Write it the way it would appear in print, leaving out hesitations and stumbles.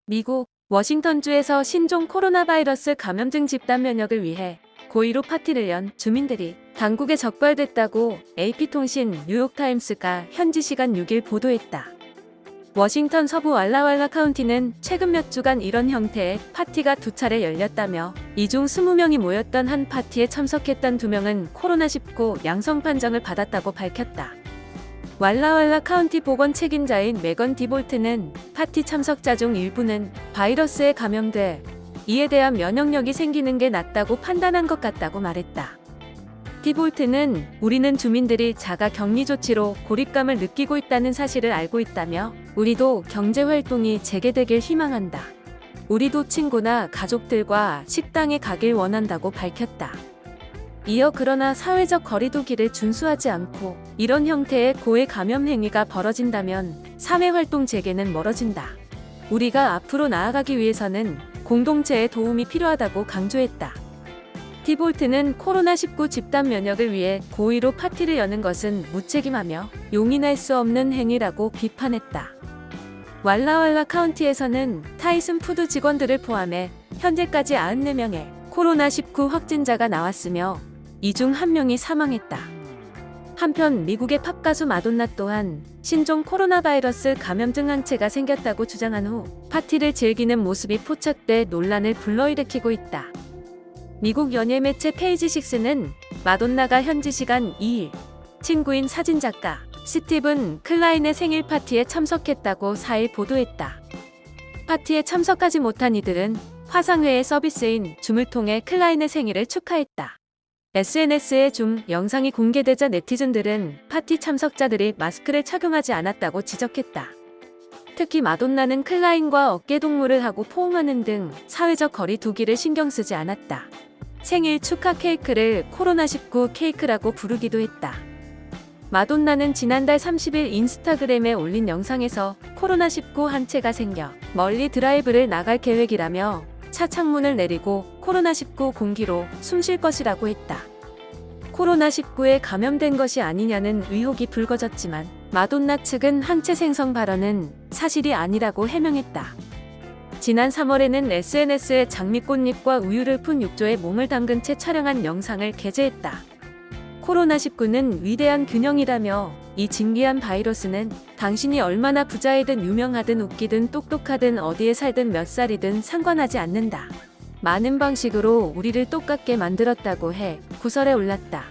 미국 워싱턴주에서 신종 코로나 바이러스 감염증 집단 면역을 위해 고의로 파티를 연 주민들이 당국에 적발됐다고 AP통신 뉴욕타임스가 현지 시간 6일 보도했다. 워싱턴 서부 왈라왈라 카운티는 최근 몇 주간 이런 형태의 파티가 2차례 열렸다며 이 중 20명이 모였던 한 파티에 참석했던 2명은 코로나19 양성 판정을 받았다고 밝혔다. 왈라왈라 카운티 보건 책임자인 메건 디볼트는 파티 참석자 중 일부는 바이러스에 감염돼 이에 대한 면역력이 생기는 게 낫다고 판단한 것 같다고 말했다. 디볼트는 우리는 주민들이 자가 격리 조치로 고립감을 느끼고 있다는 사실을 알고 있다며 우리도 경제활동이 재개되길 희망한다. 우리도 친구나 가족들과 식당에 가길 원한다고 밝혔다. 이어 그러나 사회적 거리두기를 준수하지 않고 이런 형태의 고해 감염 행위가 벌어진다면 사회활동 재개는 멀어진다. 우리가 앞으로 나아가기 위해서는 공동체의 도움이 필요하다고 강조했다. 디볼트는 코로나19 집단 면역을 위해 고의로 파티를 여는 것은 무책임하며 용인할 수 없는 행위라고 비판했다. 왈라왈라 카운티에서는 타이슨 푸드 직원들을 포함해 현재까지 94명의 코로나19 확진자가 나왔으며 이 중 1명이 사망했다. 한편 미국의 팝가수 마돈나 또한 신종 코로나 바이러스 감염증 항체가 생겼다고 주장한 후 파티를 즐기는 모습이 포착돼 논란을 불러일으키고 있다. 미국 연예 매체 페이지 6는 마돈나가 현지 시간 2일 친구인 사진작가 스티븐 클라인의 생일 파티에 참석했다고 4일 보도했다. 파티에 참석하지 못한 이들은 화상회의 서비스인 줌을 통해 클라인의 생일을 축하했다. SNS에 줌 영상이 공개되자 네티즌들은 파티 참석자들이 마스크를 착용하지 않았다고 지적했다. 특히 마돈나는 클라인과 어깨동무를 하고 포옹하는 등 사회적 거리 두기를 신경 쓰지 않았다. 생일 축하 케이크를 코로나19 케이크라고 부르기도 했다. 마돈나는 지난달 30일 인스타그램에 올린 영상에서 코로나19 항체가 생겨 멀리 드라이브를 나갈 계획이라며 차 창문을 내리고 코로나19 공기로 숨 쉴 것이라고 했다. 코로나19에 감염된 것이 아니냐는 의혹이 불거졌지만 마돈나 측은 항체 생성 발언은 사실이 아니라고 해명했다. 지난 3월에는 SNS에 장미꽃잎과 우유를 푼 욕조에 몸을 담근 채 촬영한 영상을 게재했다. 코로나19는 위대한 균형이라며 이 진기한 바이러스는 당신이 얼마나 부자이든 유명하든 웃기든 똑똑하든 어디에 살든 몇 살이든 상관하지 않는다. 많은 방식으로 우리를 똑같게 만들었다고 해 구설에 올랐다.